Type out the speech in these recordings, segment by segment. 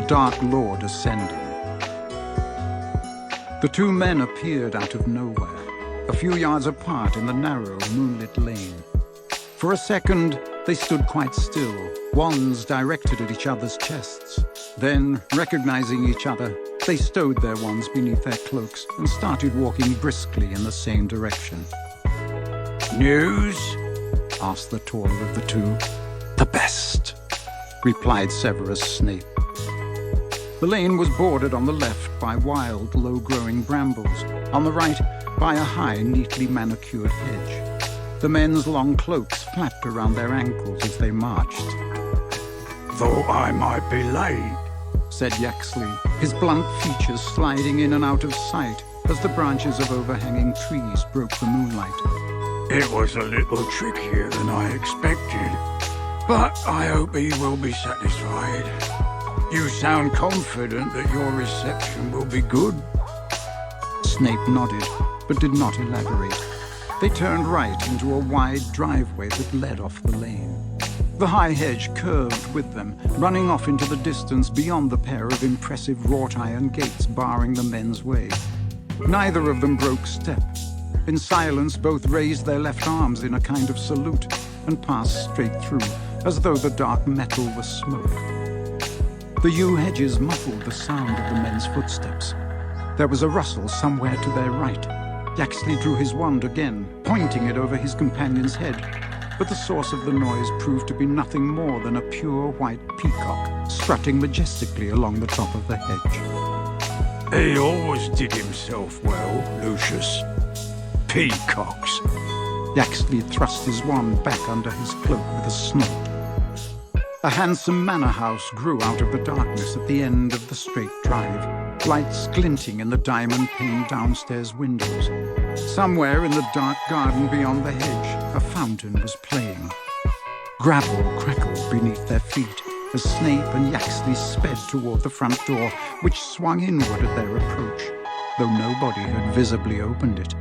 Dark Lord ascending. The two men appeared out of nowhere, a few yards apart in the narrow, moonlit lane. For a second, they stood quite still, wands directed at each other's chests. Then, recognizing each other, they stowed their wands beneath their cloaks and started walking briskly in the same direction. "News?" asked the taller of the two. "The best," replied Severus Snape. The lane was bordered on the left by wild, low-growing brambles, on the right by a high, neatly manicured hedge. The men's long cloaks flapped around their ankles as they marched. "Thought I might be late," said Yaxley, his blunt features sliding in and out of sight as the branches of overhanging trees broke the moonlight. "It was a little trickier than I expected, but I hope he will be satisfied. You sound confident that your reception will be good." Snape nodded, but did not elaborate. They turned right into a wide driveway that led off the lane. The high hedge curved with them, running off into the distance beyond the pair of impressive wrought-iron gates barring the men's way. Neither of them broke step. In silence, both raised their left arms in a kind of salute and passed straight through, as though the dark metal was smoke. The yew hedges muffled the sound of the men's footsteps. There was a rustle somewhere to their right. Yaxley drew his wand again, pointing it over his companion's head, but the source of the noise proved to be nothing more than a pure white peacock strutting majestically along the top of the hedge. "He always did himself well, Lucius. Peacocks." Yaxley thrust his wand back under his cloak with a snort. A handsome manor house grew out of the darkness at the end of the straight drive, lights glinting in the diamond-paned downstairs windows. Somewhere in the dark garden beyond the hedge, a fountain was playing. Gravel crackled beneath their feet as Snape and Yaxley sped toward the front door, which swung inward at their approach, though nobody had visibly opened it.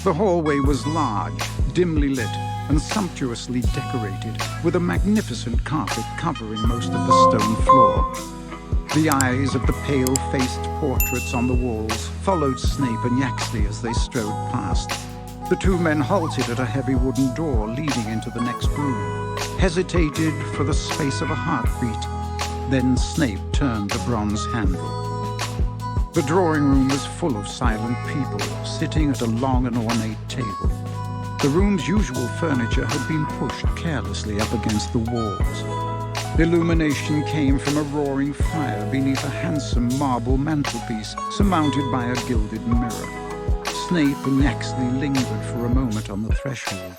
The hallway was large, dimly lit, and sumptuously decorated, with a magnificent carpet covering most of the stone floor. The eyes of the pale-faced portraits on the walls followed Snape and Yaxley as they strode past. The two men halted at a heavy wooden door leading into the next room, hesitated for the space of a heartbeat. Then Snape turned the bronze handle. The drawing room was full of silent people, sitting at a long and ornate table. The room's usual furniture had been pushed carelessly up against the walls. Illumination came from a roaring fire beneath a handsome marble mantelpiece surmounted by a gilded mirror. Snape and Yaxley lingered for a moment on the threshold.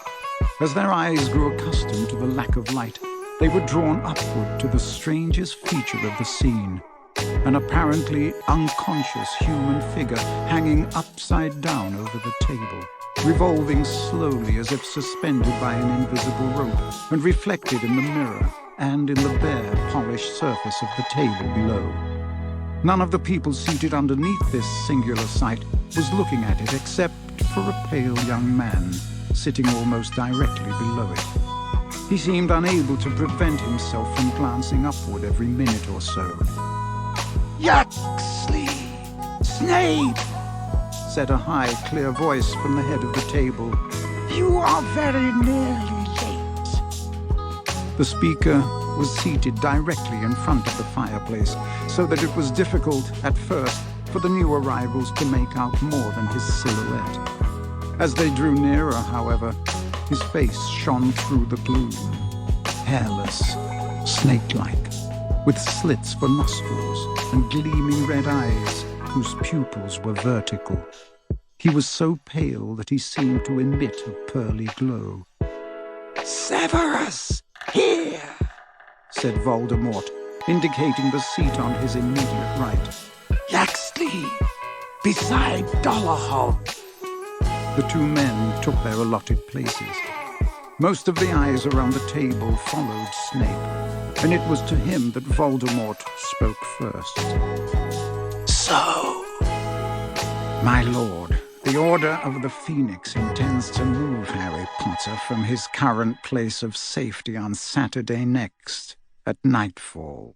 As their eyes grew accustomed to the lack of light, they were drawn upward to the strangest feature of the scene, an apparently unconscious human figure hanging upside down over the table, revolving slowly as if suspended by an invisible rope and reflected in the mirror and in the bare, polished surface of the table below. None of the people seated underneath this singular sight was looking at it except for a pale young man sitting almost directly below it. He seemed unable to prevent himself from glancing upward every minute or so. "Yaxley! Snape!" said a high, clear voice from the head of the table. "You are very nearly late." The speaker was seated directly in front of the fireplace, so that it was difficult, at first, for the new arrivals to make out more than his silhouette. As they drew nearer, however, his face shone through the gloom, hairless, snake-like, with slits for nostrils and gleaming red eyes whose pupils were vertical. He was so pale that he seemed to emit a pearly glow. "Severus, here!" said Voldemort, indicating the seat on his immediate right. "Yaxley, beside Dolarhob." The two men took their allotted places. Most of the eyes around the table followed Snape, and it was to him that Voldemort spoke first. "So, My lord, the Order of the Phoenix intends to move Harry Potter from his current place of safety on Saturday next, at nightfall.